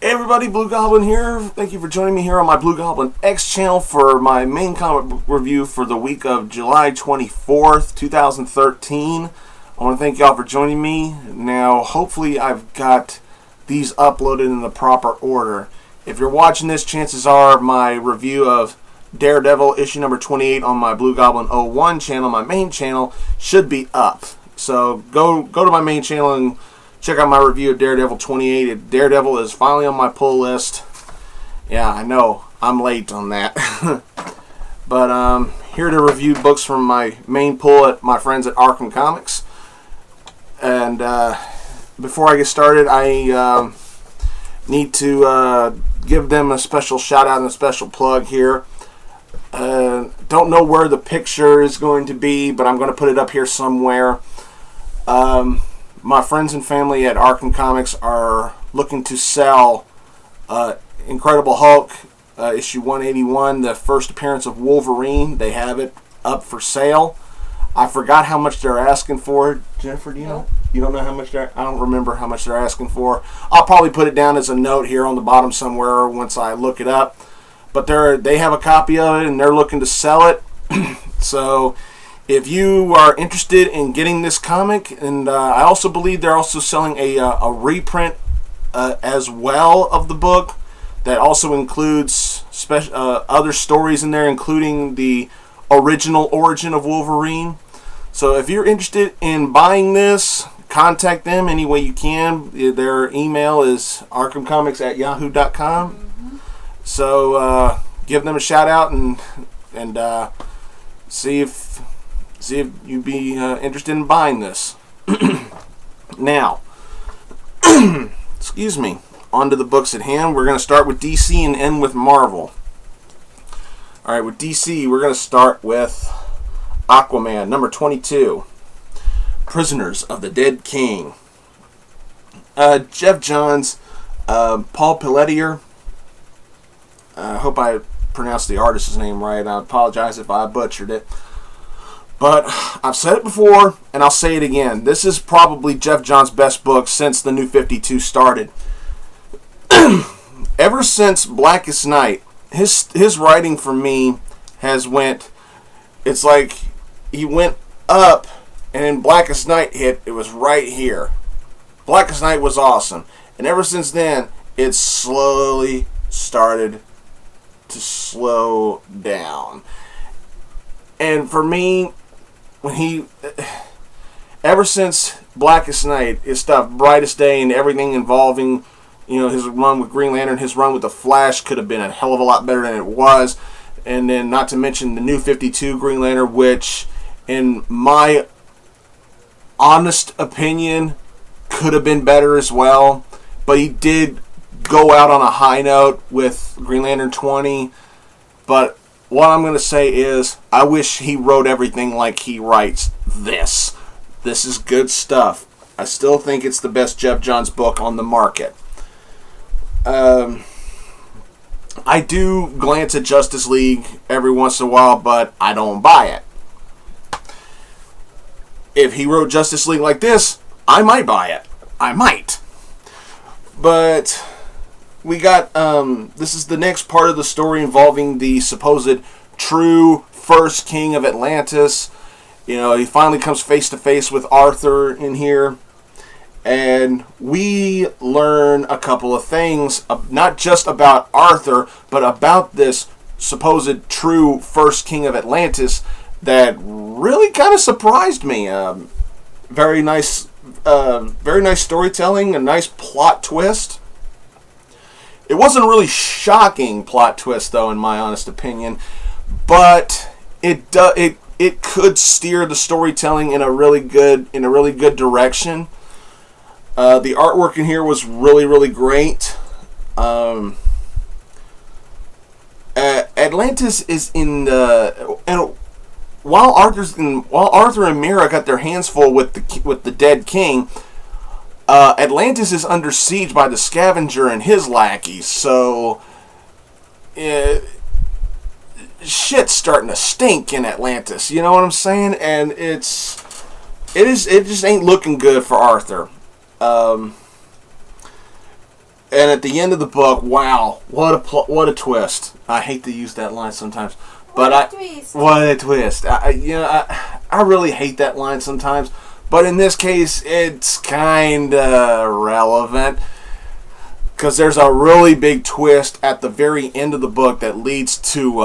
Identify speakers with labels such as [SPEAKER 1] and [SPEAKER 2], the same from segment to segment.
[SPEAKER 1] Everybody, Blugoblin here. Thank you for joining me here on my blugoblinX channel for my main comic book review for the week of July 24th, 2013. I want to thank y'all for joining me. Now, hopefully I've got these uploaded in the proper order. If you're watching this, chances are my review of Daredevil issue number 28 on my Blugoblin 01 channel, my main channel, should be up. So go to my main channel and check out my review of Daredevil 28. Daredevil is finally on my pull list. Yeah, I know. I'm late on that. But here to review books from my main pull at my friends at Arkham Comics. And before I get started, I need to give them a special shout out and a special plug here. Don't know where the picture is going to be, but I'm going to put it up here somewhere. My friends and family at Arkham Comics are looking to sell Incredible Hulk issue 181, the first appearance of Wolverine. They have it up for sale. I forgot how much they're asking for. Jennifer, do you know? You don't know how much I don't remember how much they're asking for. I'll probably put it down as a note here on the bottom somewhere once I look it up. But they have a copy of it and they're looking to sell it. So if you are interested in getting this comic, and I also believe they're also selling a reprint as well of the book that also includes other stories in there, including the original origin of Wolverine. So if you're interested in buying this, contact them any way you can. Their email is arkhamcomics@yahoo.com. Mm-hmm. So give them a shout out and see if you'd be interested in buying this. Now, excuse me, on to the books at hand. We're going to start with DC and end with Marvel. Alright, with DC, we're going to start with Aquaman, number 22. Prisoners of the Dead King. Jeff Johns, Paul Pelletier. I hope I pronounced the artist's name right. I apologize if I butchered it. But I've said it before, and I'll say it again. This is probably Jeff Johns' best book since the New 52 started. Ever since Blackest Night, his writing for me has went... It's like he went up, and then Blackest Night hit. It was right here. Blackest Night was awesome. And ever since then, it's slowly started to slow down. And for me, ever since Blackest Night, his stuff, Brightest Day, and everything involving, his run with Green Lantern, his run with the Flash could have been a hell of a lot better than it was. And then, not to mention the New 52 Green Lantern, which, in my honest opinion, could have been better as well. But he did go out on a high note with Green Lantern 20. But what I'm going to say is, I wish he wrote everything like he writes this. This is good stuff. I still think it's the best Jeff Johns book on the market. I do glance at Justice League every once in a while, but I don't buy it. If he wrote Justice League like this, I might buy it. I might. But we got, this is the next part of the story involving the supposed true first king of Atlantis. You know, he finally comes face to face with Arthur in here. And we learn a couple of things, not just about Arthur, but about this supposed true first king of Atlantis that really kind of surprised me. Very nice storytelling, a nice plot twist. It wasn't a really shocking plot twist, though, in my honest opinion, but it could steer the storytelling in a really good direction. The artwork in here was really, really great. Atlantis is in and while Arthur and Mera got their hands full with the dead king, Atlantis is under siege by the Scavenger and his lackeys. So shit's starting to stink in Atlantis. You know what I'm saying? And it just ain't looking good for Arthur. And at the end of the book, wow, what a twist! I hate to use that line sometimes, but what a twist! I really hate that line sometimes, but in this case, it's kind of relevant because there's a really big twist at the very end of the book that leads to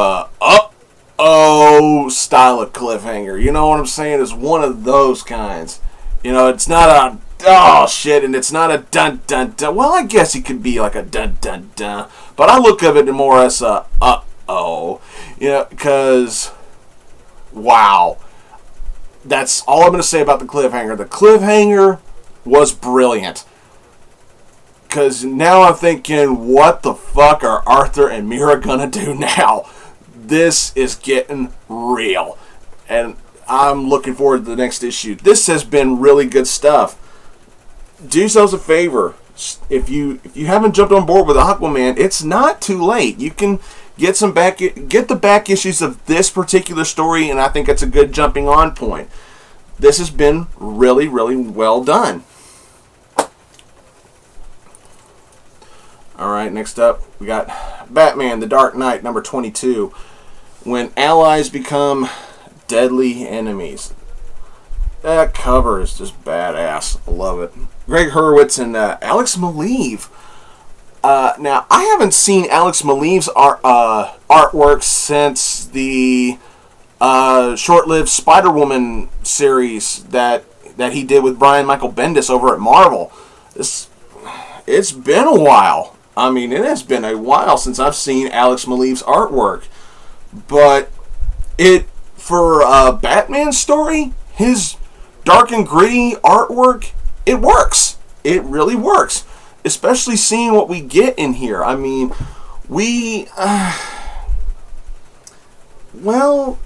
[SPEAKER 1] style of cliffhanger. You know what I'm saying? It's one of those kinds. You know, it's not a oh shit, and it's not a dun dun dun. Well, I guess it could be like a dun dun dun, but I look at it more as a uh-oh. You know, because wow, that's all I'm going to say about the cliffhanger. The cliffhanger was brilliant. Because now I'm thinking, what the fuck are Arthur and Mera going to do now? This is getting real. And I'm looking forward to the next issue. This has been really good stuff. Do yourselves a favor. If you haven't jumped on board with Aquaman, it's not too late. You can get the back issues of this particular story, and I think it's a good jumping on point. This has been really, really well done. Alright, next up, we got Batman, The Dark Knight, number 22. When allies become deadly enemies. That cover is just badass. I love it. Greg Hurwitz and Alex Maleev. Now, I haven't seen Alex Maleev's artwork since the short-lived Spider-Woman series that he did with Brian Michael Bendis over at Marvel. It's been a while. I mean, it has been a while since I've seen Alex Maleev's artwork. But for a Batman story, his dark and gritty artwork, it works. It really works. Especially seeing what we get in here. I mean, well,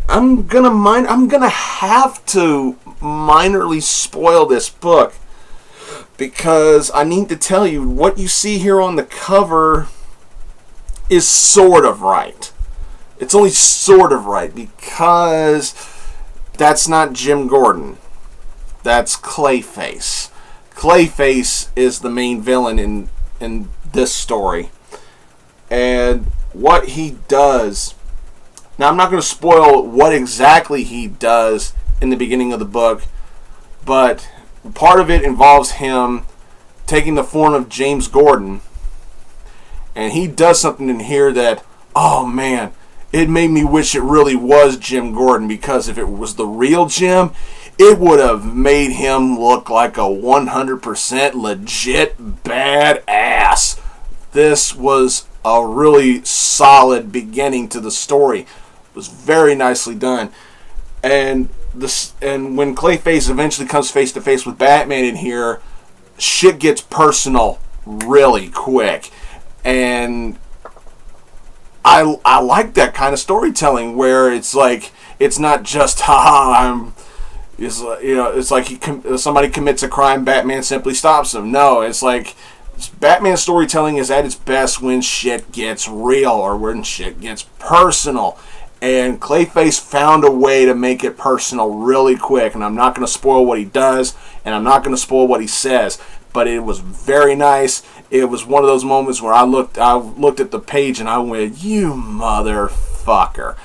[SPEAKER 1] I'm gonna have to minorly spoil this book, because I need to tell you, what you see here on the cover is sort of right. It's only sort of right, because that's not Jim Gordon. That's Clayface. Clayface is the main villain in this story. And what he does... Now, I'm not going to spoil what exactly he does in the beginning of the book, but part of it involves him taking the form of James Gordon, and he does something in here that, oh man, it made me wish it really was Jim Gordon, because if it was the real Jim, it would have made him look like a 100% legit badass. This was a really solid beginning to the story. It was very nicely done. And when Clayface eventually comes face to face with Batman in here, shit gets personal really quick. And I like that kind of storytelling where it's like, it's not just it's like somebody commits a crime, Batman simply stops him. No, it's like Batman storytelling is at its best when shit gets real or when shit gets personal. And Clayface found a way to make it personal really quick. And I'm not going to spoil what he does, and I'm not going to spoil what he says. But it was very nice. It was one of those moments where I looked at the page and I went, "You motherfucker!"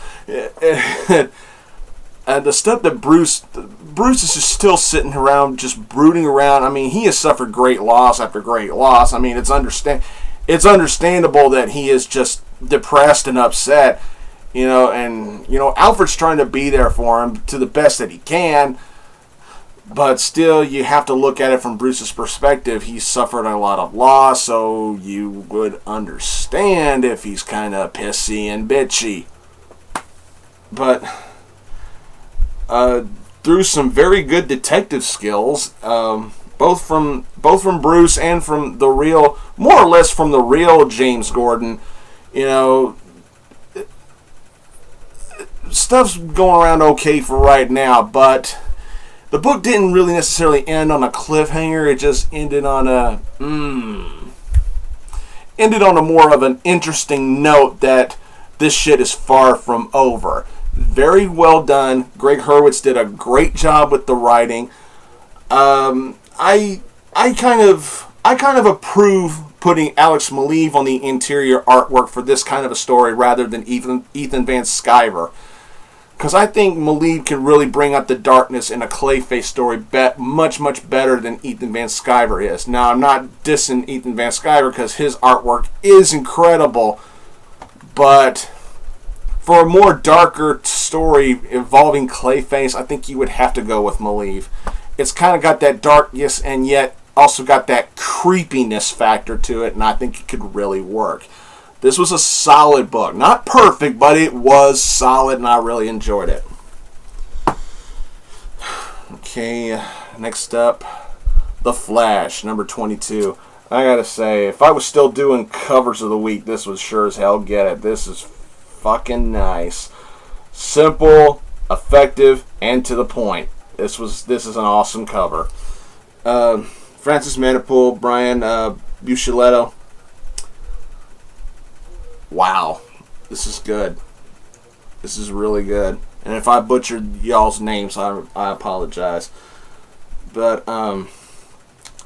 [SPEAKER 1] the stuff that Bruce is just still sitting around, just brooding around. I mean, he has suffered great loss after great loss. I mean, it's understandable that he is just depressed and upset, and Alfred's trying to be there for him to the best that he can, but still, you have to look at it from Bruce's perspective. He's suffered a lot of loss, so you would understand if he's kind of pissy and bitchy. But through some very good detective skills, both from Bruce and from the real, more or less from the real James Gordon, stuff's going around okay for right now. But the book didn't really necessarily end on a cliffhanger. It just ended on a more of an interesting note that this shit is far from over. Very well done. Greg Hurwitz did a great job with the writing. I kind of approve putting Alex Maleev on the interior artwork for this kind of a story rather than Ethan Van Sciver, because I think Maleev can really bring out the darkness in a Clayface story much better than Ethan Van Sciver is. Now, I'm not dissing Ethan Van Sciver because his artwork is incredible, but for a more darker story involving Clayface, I think you would have to go with Maleev. It's kind of got that darkness and yet also got that creepiness factor to it, and I think it could really work. This was a solid book. Not perfect, but it was solid, and I really enjoyed it. Okay, next up, The Flash, number 22. I gotta say, if I was still doing covers of the week, this would sure as hell get it. This is fucking nice. Simple, effective, and to the point. This is an awesome cover. Francis Manapul, Brian Buccellato. Wow. This is good. This is really good. And if I butchered y'all's names, I apologize. But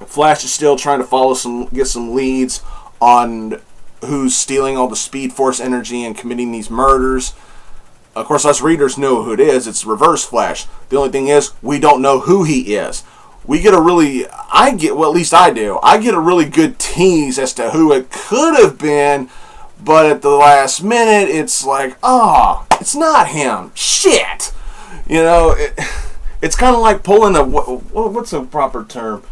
[SPEAKER 1] Flash is still trying to get some leads on who's stealing all the Speed Force energy and committing these murders. Of course, us readers know who it is. It's Reverse Flash. The only thing is, we don't know who he is. We get at least I do. I get a really good tease as to who it could have been, but at the last minute, it's like, it's not him. Shit! It's kind of like pulling what's a proper term?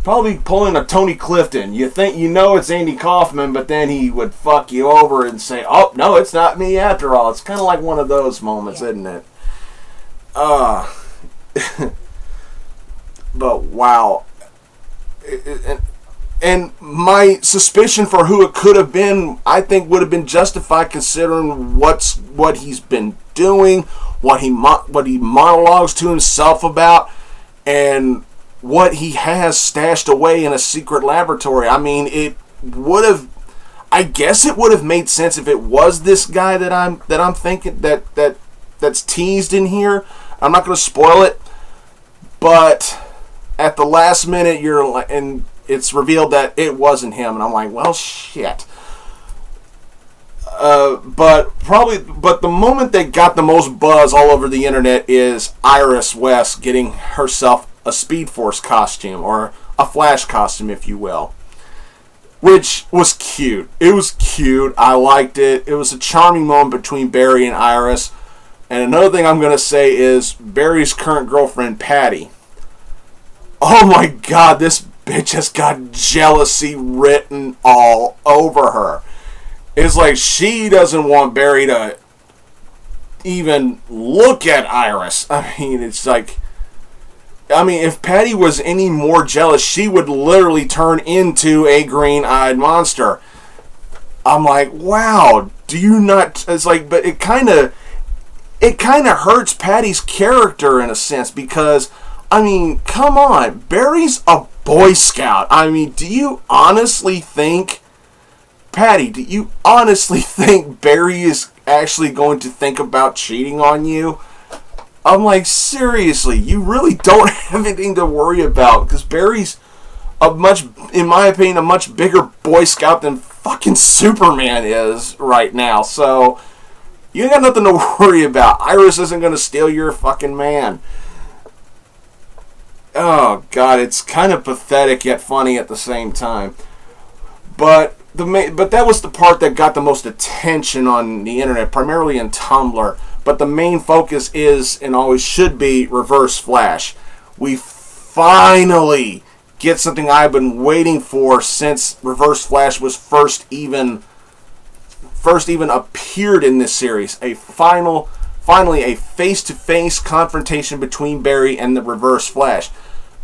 [SPEAKER 1] Probably pulling a Tony Clifton. You think it's Andy Kaufman, but then he would fuck you over and say, "Oh no, it's not me after all." It's kind of like one of those moments, isn't it? But wow, and my suspicion for who it could have been, I think, would have been justified considering what he's been doing, what he monologues to himself about, and what he has stashed away in a secret laboratory. I mean, I guess it would have made sense if it was this guy that I'm thinking that's teased in here. I'm not going to spoil it, but at the last minute, and it's revealed that it wasn't him, and I'm like, well, shit. But the moment that got the most buzz all over the internet is Iris West getting herself a Speed Force costume, or a Flash costume, if you will, which was cute. It was cute. I liked it. It was a charming moment between Barry and Iris. And another thing I'm going to say is Barry's current girlfriend, Patty. Oh my God, this bitch has got jealousy written all over her. It's like she doesn't want Barry to even look at Iris. I mean, if Patty was any more jealous, she would literally turn into a green-eyed monster. I'm like, wow, do you not... It's like, but it kind of hurts Patty's character in a sense, because, I mean, come on, Barry's a Boy Scout. I mean, do you honestly think... Patty, do you honestly think Barry is actually going to think about cheating on you? I'm like, seriously, you really don't have anything to worry about, because Barry's in my opinion, a much bigger Boy Scout than fucking Superman is right now. So, You ain't got nothing to worry about. Iris isn't going to steal your fucking man. Oh, God, it's kind of pathetic yet funny at the same time. But that was the part that got the most attention on the internet, primarily in Tumblr. But the main focus is, and always should be, Reverse Flash. We finally get something I've been waiting for since Reverse Flash was first even appeared in this series. Finally a face-to-face confrontation between Barry and the Reverse Flash.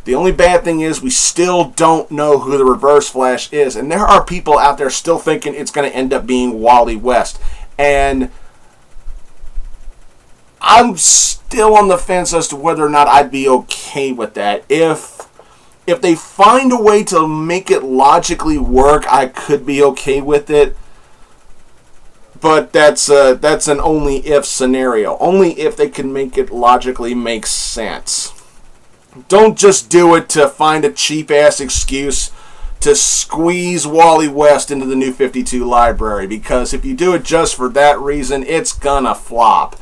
[SPEAKER 1] The only bad thing is we still don't know who the Reverse Flash is. And there are people out there still thinking it's going to end up being Wally West. And I'm still on the fence as to whether or not I'd be okay with that. If they find a way to make it logically work, I could be okay with it. But that's an only if scenario. Only if they can make it logically make sense. Don't just do it to find a cheap-ass excuse to squeeze Wally West into the New 52 library, because if you do it just for that reason, it's gonna flop.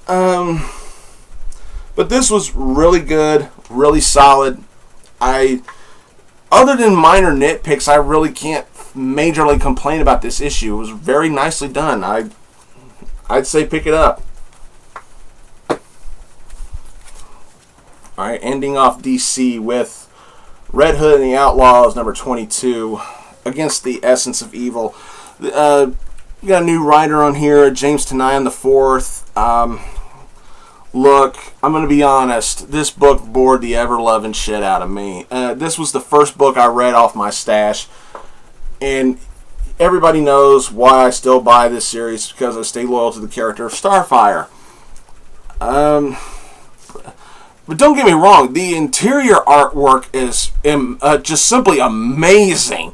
[SPEAKER 1] But this was really good, really solid. Other than minor nitpicks, I really can't majorly complain about this issue. It was very nicely done. I'd say pick it up. Alright, ending off DC with Red Hood and the Outlaws, number 22, Against the Essence of Evil. You got a new writer on here, James Tynion IV. Look, I'm going to be honest, this book bored the ever-loving shit out of me. This was the first book I read off my stash, and everybody knows why I still buy this series, because I stay loyal to the character of Starfire. But don't get me wrong, the interior artwork is just simply amazing.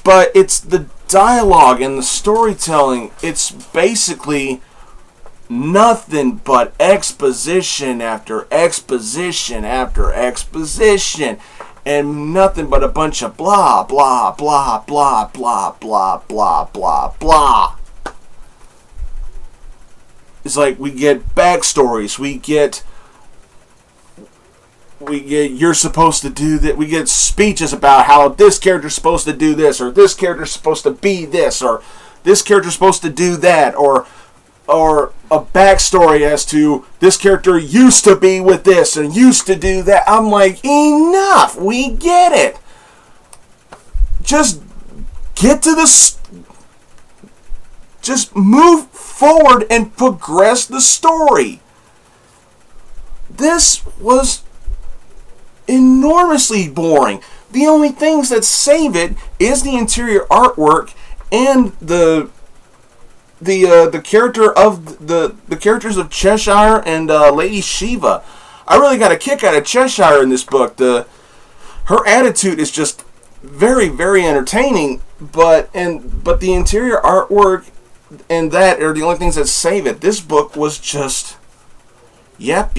[SPEAKER 1] But it's the dialogue and the storytelling, it's basically nothing but exposition after exposition after exposition. And nothing but a bunch of blah, blah, blah, blah, blah, blah, blah, blah, blah. It's like we get backstories, we get you're supposed to do that. We get speeches about how this character's supposed to do this, or this character's supposed to be this, or this character's supposed to do that, or a backstory as to this character used to be with this and used to do that. I'm like, enough. We get it. Just get to this. Just move forward and progress the story. This was enormously boring. The only things that save it is the interior artwork and the character of the characters of Cheshire and Lady Shiva. I really got a kick out of Cheshire in this book. Her attitude is just very, very entertaining, but the interior artwork and that are the only things that save it. This book was just yep.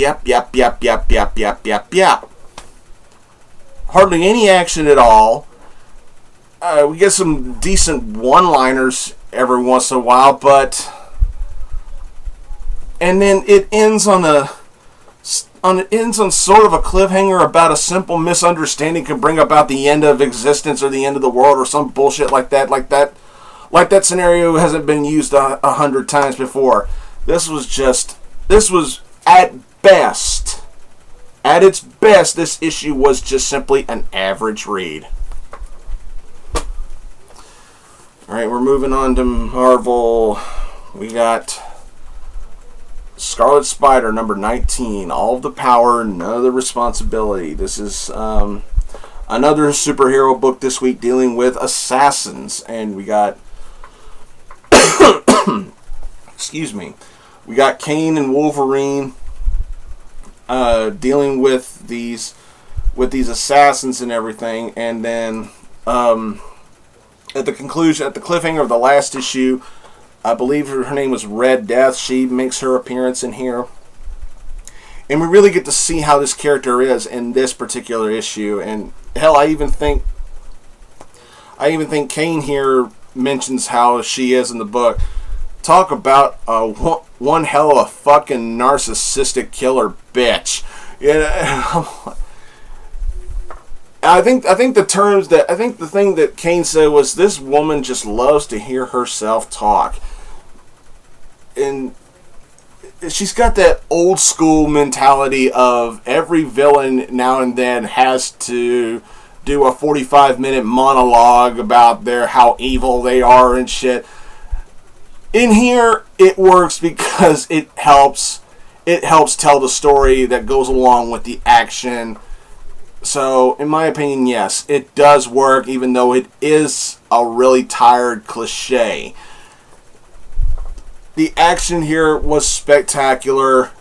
[SPEAKER 1] Hardly any action at all. We get some decent one-liners every once in a while, and then it ends on sort of a cliffhanger about a simple misunderstanding can bring about the end of existence or the end of the world or some bullshit like that. Like that scenario hasn't been used 100 times before. This was at its best, this issue was just simply an average read. Alright, we're moving on to Marvel. We got Scarlet Spider, number 19. All of the power, none of the responsibility. This is another superhero book this week dealing with assassins. And we got excuse me. We got Kane and Wolverine dealing with these assassins and everything, and then at the cliffhanger of the last issue, I believe her name was Red Death. She makes her appearance in here, and we really get to see how this character is in this particular issue. And hell, I even think Kane here mentions how she is in the book. talk about one hell of a fucking narcissistic killer bitch. I think the thing that Kane said was, this woman just loves to hear herself talk. And she's got that old school mentality of every villain now and then has to do a 45-minute monologue about how evil they are and shit. In here, it works because it helps tell the story that goes along with the action. So, in my opinion, yes, it does work, even though it is a really tired cliche. The action here was spectacular.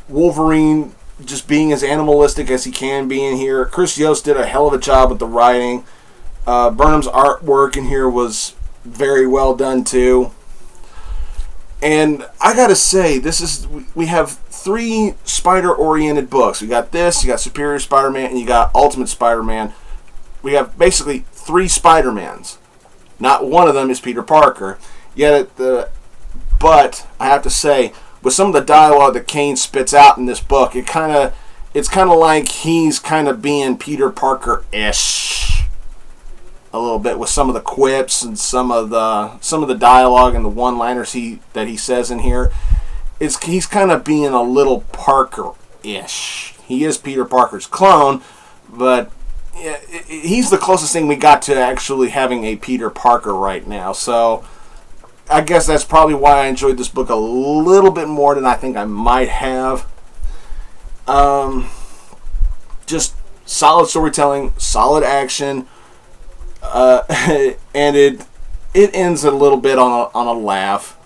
[SPEAKER 1] Wolverine just being as animalistic as he can be in here. Chris Yost did a hell of a job with the writing. Burnham's artwork in here was very well done too. And I gotta say, we have 3 Spider-oriented books. We got this, you got Superior Spider-Man, and you got Ultimate Spider-Man. We have basically 3 Spider-Mans. Not one of them is Peter Parker. But I have to say, with some of the dialogue that Kane spits out in this book, it's kind of like he's kind of being Peter Parker-ish a little bit, with some of the quips and some of the dialogue and the one-liners that he says in here. He's kind of being a little Parker-ish. He is Peter Parker's clone, but he's the closest thing we got to actually having a Peter Parker right now. So I guess that's probably why I enjoyed this book a little bit more than I think I might have. Just solid storytelling, solid action, and it ends a little bit on a laugh.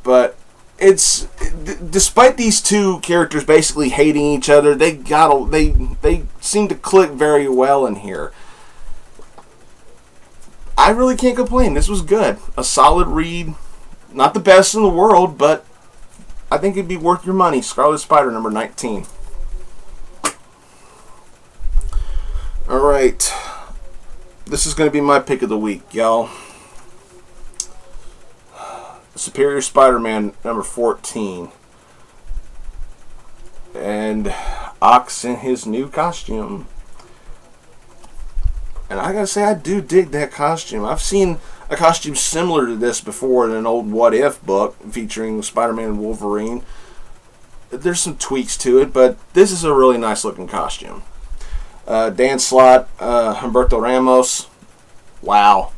[SPEAKER 1] But despite these 2 characters basically hating each other, they seem to click very well in here. I really can't complain. This was good. A solid read. Not the best in the world, but I think it'd be worth your money. Scarlet Spider, number 19. Alright. This is going to be my pick of the week, y'all. Superior Spider-Man, number 14. And Ox in his new costume. And I gotta say, I do dig that costume. I've seen a costume similar to this before in an old What If book featuring Spider-Man and Wolverine. There's some tweaks to it, but this is a really nice looking costume. Dan Slott, Humberto Ramos. Wow.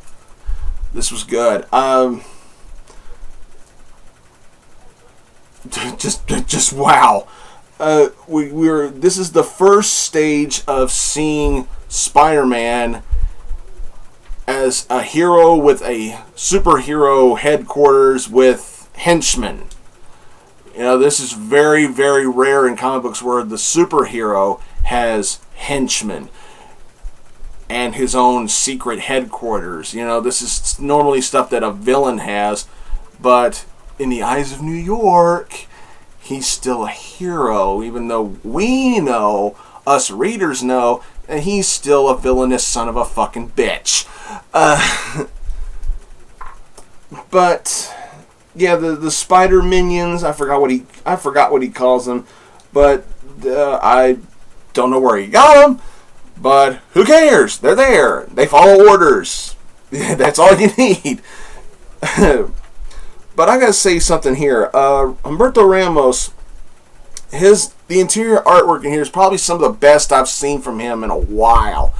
[SPEAKER 1] This was good. Just wow. This is the first stage of seeing Spider-Man as a hero with a superhero headquarters with henchmen. This is very, very rare in comic books where the superhero has henchmen and his own secret headquarters. This is normally stuff that a villain has, but in the eyes of New York, he's still a hero, even though we know, us readers know, and he's still a villainous son of a fucking bitch. But yeah, the spider minions, I forgot what he calls them, but I don't know where he got them. But who cares? They're there. They follow orders. That's all you need. But I gotta say something here. Humberto Ramos, the interior artwork in here is probably some of the best I've seen from him in a while.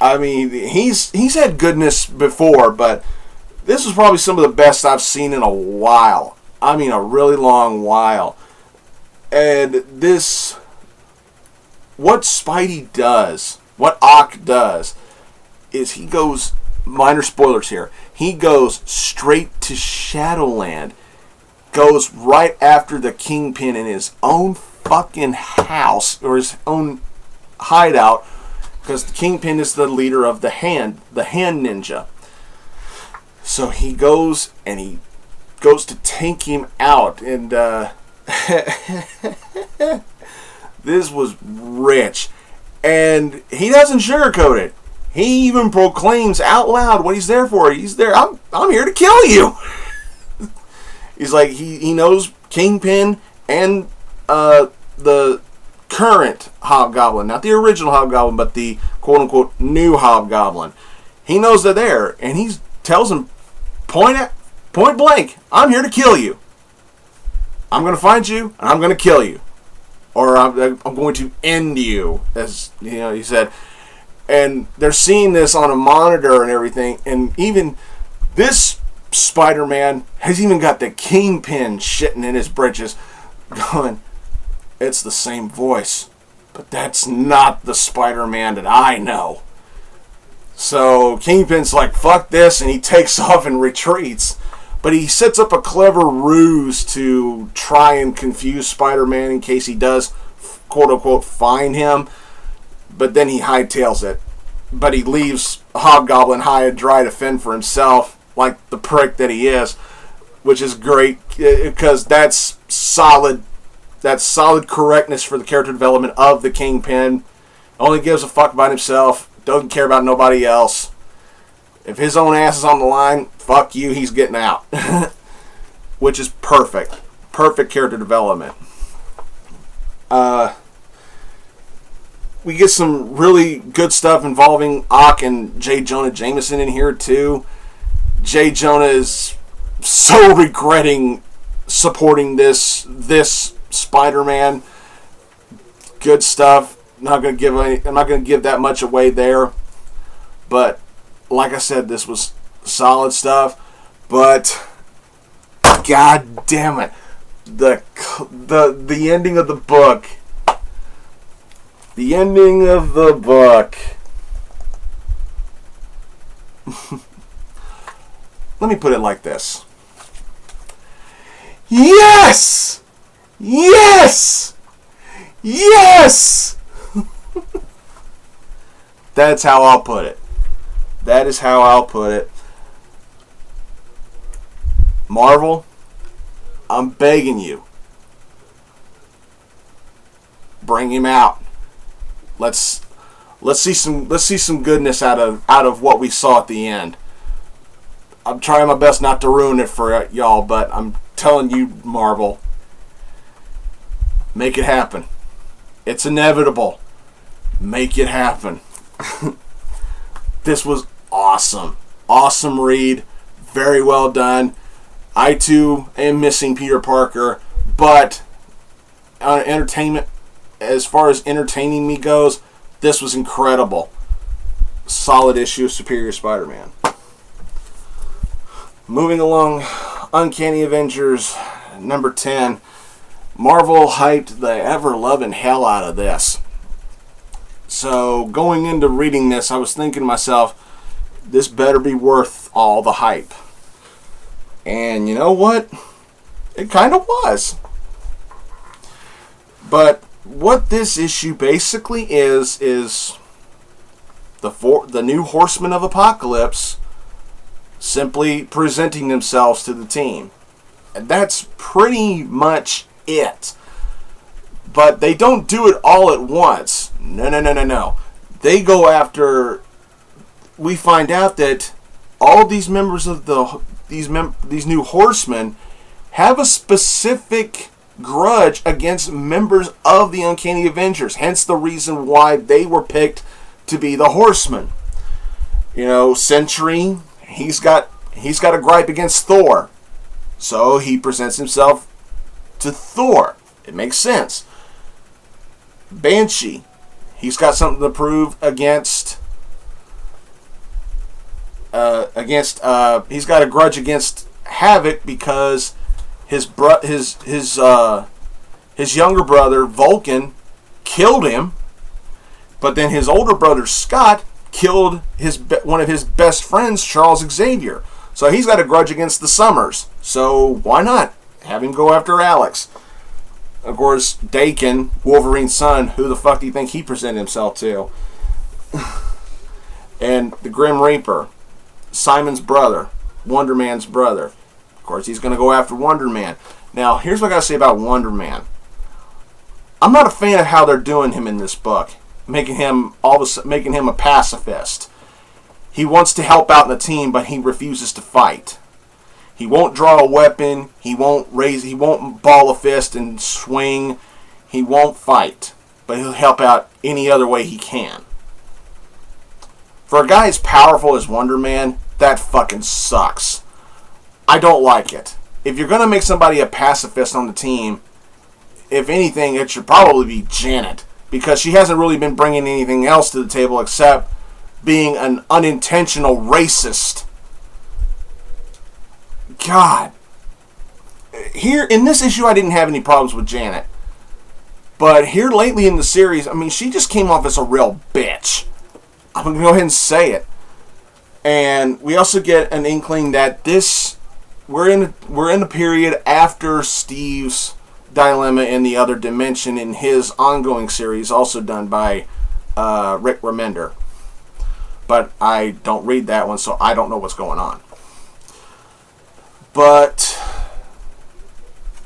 [SPEAKER 1] I mean, he's had goodness before, but this was probably some of the best I've seen in a while. I mean, a really long while. And what Spidey does, what Ock does, is he goes, minor spoilers here, he goes straight to Shadowland, goes right after the Kingpin in his own fucking house, or his own hideout, because the Kingpin is the leader of the hand ninja. So he goes to take him out, and this was rich. And he doesn't sugarcoat it. He even proclaims out loud what he's there for. He's there. I'm here to kill you. He's like, he knows Kingpin and the current Hobgoblin, not the original Hobgoblin, but the quote-unquote new Hobgoblin. He knows they're there, and he tells him point blank, I'm here to kill you. I'm going to find you, and I'm going to kill you. Or I'm going to end you, as he said. And they're seeing this on a monitor and everything, and even this Spider-Man has even got the Kingpin shitting in his britches, going, it's the same voice, but that's not the Spider-Man that I know. So Kingpin's like, fuck this, and he takes off and retreats. But he sets up a clever ruse to try and confuse Spider-Man in case he does, quote-unquote, find him. But then he hightails it. But he leaves Hobgoblin high and dry to fend for himself, like the prick that he is. Which is great, because that's solid correctness for the character development of the Kingpin. Only gives a fuck about himself. Doesn't care about nobody else. If his own ass is on the line, fuck you, he's getting out. Which is perfect. Perfect character development. We get some really good stuff involving Ock and J. Jonah Jameson in here too. J. Jonah is so regretting supporting this Spider-Man. Good stuff. I'm not going to give that much away there. But like I said, this was solid stuff. But god damn it, the ending of the book. The ending of the book. Let me put it like this. Yes! Yes! Yes! That's how I'll put it. That is how I'll put it. Marvel, I'm begging you. Bring him out. Let's see some goodness out of what we saw at the end. I'm trying my best not to ruin it for y'all, but I'm telling you, Marvel, make it happen. It's inevitable. Make it happen. This was awesome. Awesome read. Very well done. I too am missing Peter Parker, but entertainment, as far as entertaining me goes, this was incredible. Solid issue of Superior Spider-Man. Moving along, Uncanny Avengers number 10. Marvel hyped the ever-loving hell out of this. So, going into reading this, I was thinking to myself, this better be worth all the hype. And you know what? It kind of was. But what this issue basically is the new Horsemen of Apocalypse simply presenting themselves to the team. And that's pretty much it. But they don't do it all at once. No. They go after... We find out that all these members of these new Horsemen have a specific grudge against members of the Uncanny Avengers. Hence the reason why they were picked to be the Horsemen. You know, Sentry, he's got a gripe against Thor. So he presents himself to Thor. It makes sense. Banshee, he's got something to prove against he's got a grudge against Havoc because his younger brother Vulcan killed him, but then his older brother Scott killed one of his best friends, Charles Xavier. So he's got a grudge against the Summers. So why not have him go after Alex? Of course, Dakin, Wolverine's son, who the fuck do you think he presented himself to? And the Grim Reaper, Simon's brother, Wonder Man's brother. Of course, he's going to go after Wonder Man. Now, here's what I got to say about Wonder Man. I'm not a fan of how they're doing him in this book, making him a pacifist. he wants to help out in the team, but he refuses to fight. He won't draw a weapon. He won't ball a fist and swing. He won't fight, but he'll help out any other way he can. For a guy as powerful as Wonder Man, that fucking sucks. I don't like it. If you're going to make somebody a pacifist on the team, if anything, it should probably be Janet, because she hasn't really been bringing anything else to the table except being an unintentional racist. God. Here, in this issue, I didn't have any problems with Janet. But here lately in the series, I mean, she just came off as a real bitch. I'm going to go ahead and say it. And we also get an inkling that we're in a period after Steve's dilemma in the other dimension in his ongoing series, also done by Rick Remender. But I don't read that one, so I don't know what's going on. But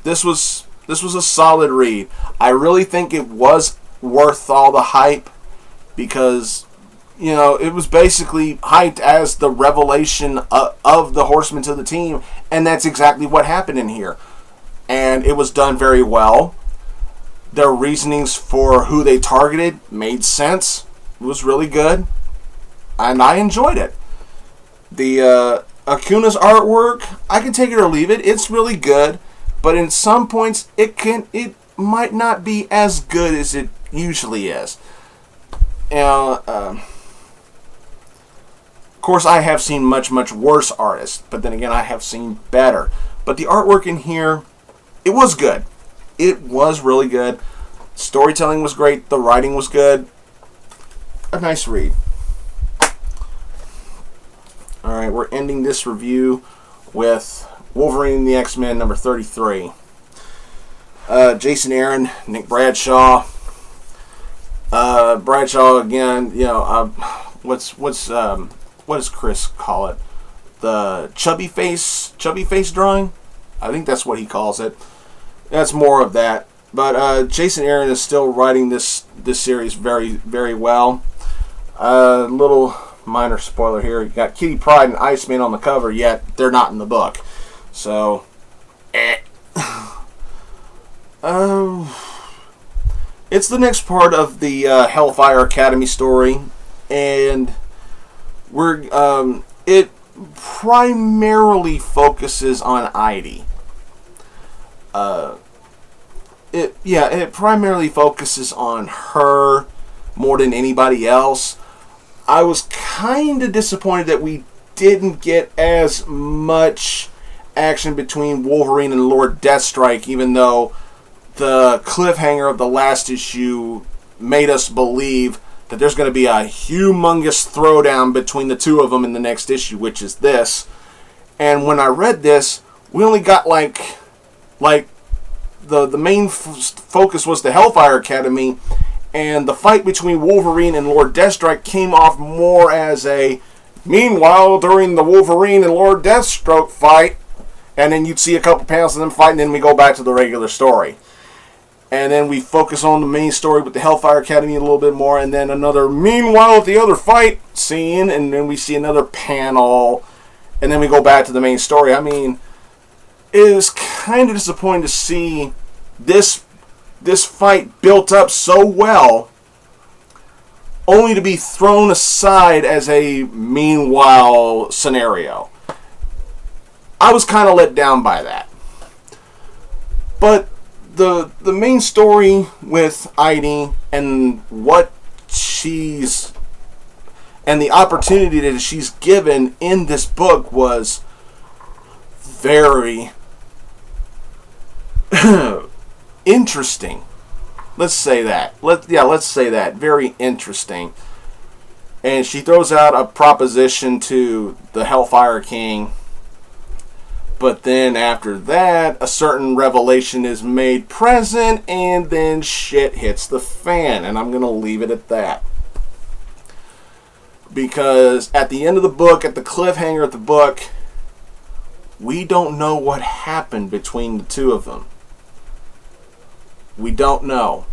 [SPEAKER 1] this was a solid read. I really think it was worth all the hype because, you know, it was basically hyped as the revelation of the Horsemen to the team, and that's exactly what happened in here. And it was done very well. Their reasonings for who they targeted made sense. It was really good, and I enjoyed it. The Acuna's artwork, I can take it or leave it. It's really good, but in some points it might not be as good as it usually is. Of course, I have seen much worse artists, but then again, I have seen better. But the artwork in here, it was good. It was really good. Storytelling was great. The writing was good. A nice read. Alright, we're ending this review with Wolverine The X-Men number 33. Jason Aaron, Nick Bradshaw. Bradshaw again, you know, what does Chris call it? The chubby face drawing? I think that's what he calls it. That's more of that. But Jason Aaron is still writing this series very well. Little minor spoiler here. You got Kitty Pryde and Iceman on the cover, yet they're not in the book. So, it's the next part of the Hellfire Academy story, and it primarily focuses on Idie. It primarily focuses on her more than anybody else. I was kind of disappointed that we didn't get as much action between Wolverine and Lord Deathstrike, even though the cliffhanger of the last issue made us believe that there's going to be a humongous throwdown between the two of them in the next issue, which is this. And when I read this, we only got like the main focus was the Hellfire Academy, and the fight between Wolverine and Lord Deathstrike came off more as a, meanwhile, during the Wolverine and Lord Deathstroke fight, and then you'd see a couple panels of them fighting, and then we go back to the regular story. And then we focus on the main story with the Hellfire Academy a little bit more, and then another meanwhile at the other fight scene, and then we see another panel, and then we go back to the main story. I mean, it is kind of disappointing to see this fight built up so well, only to be thrown aside as a meanwhile scenario. I was kind of let down by that. But the main story with Idie and what she's and the opportunity that she's given in this book was very interesting. Let's say that. Let's say that. Very interesting. And she throws out a proposition to the Hellfire King. But then after that, a certain revelation is made present, and then shit hits the fan. And I'm going to leave it at that. Because at the end of the book, at the cliffhanger of the book, we don't know what happened between the two of them. We don't know.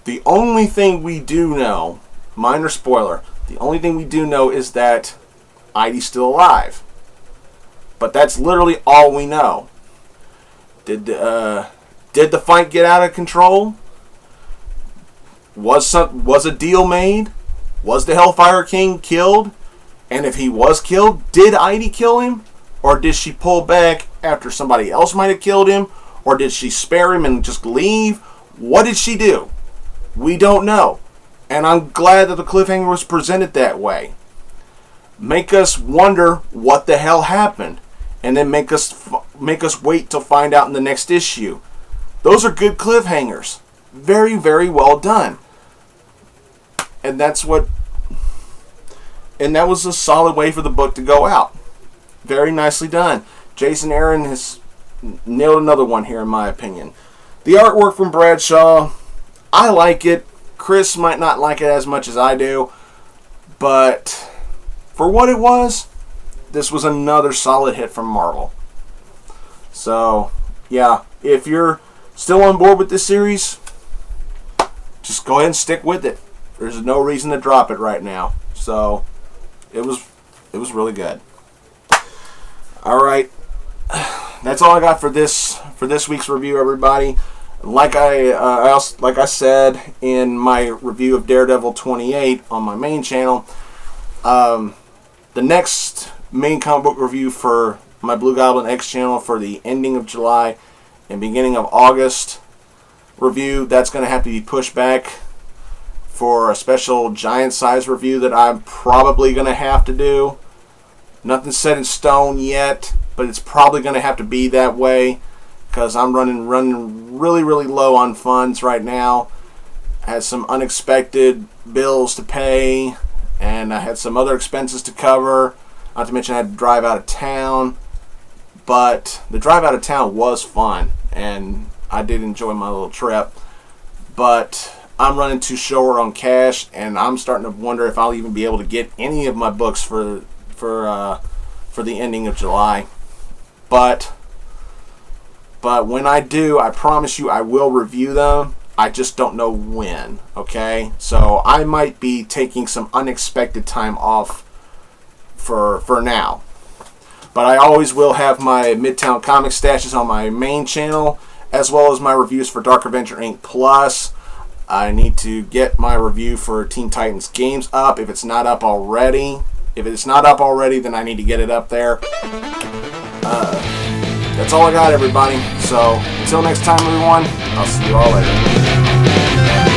[SPEAKER 1] The only thing we do know, minor spoiler, The only thing we do know is that Ivy's still alive. But that's literally all we know. Did the fight get out of control? Was a deal made? Was the Hellfire King killed? And if he was killed, did Ivy kill him? Or did she pull back after somebody else might have killed him? Or did she spare him and just leave? What did she do? We don't know. And I'm glad that the cliffhanger was presented that way. Make us wonder what the hell happened. And then make us wait to find out in the next issue. Those are good cliffhangers. Very, very well done. And that was a solid way for the book to go out. Very nicely done. Jason Aaron has nailed another one here in my opinion. The artwork from Bradshaw, I like it. Chris might not like it as much as I do. But for what it was, this was another solid hit from Marvel. So, yeah, if you're still on board with this series, just go ahead and stick with it. There's no reason to drop it right now. So, it was really good. All right, that's all I got for this week's review, everybody. Like I said in my review of Daredevil 28 on my main channel, the next main comic book review for my blugoblinX channel for the ending of July and beginning of August review, that's going to have to be pushed back for a special giant size review that I'm probably going to have to do. Nothing's set in stone yet, but it's probably going to have to be that way because I'm running really, really low on funds right now. I had some unexpected bills to pay, and I had some other expenses to cover. Not to mention I had to drive out of town. But the drive out of town was fun, and I did enjoy my little trip. But I'm running too short on cash, and I'm starting to wonder if I'll even be able to get any of my books for the ending of July. But when I do, I promise you I will review them. I just don't know when, okay? So I might be taking some unexpected time off for now. But I always will have my Midtown Comic stashes on my main channel, as well as my reviews for Dark Avenger Inc. Plus. I need to get my review for Teen Titans Games up if it's not up already. If it's not up already, then I need to get it up there. That's all I got, everybody. So, until next time, everyone, I'll see you all later.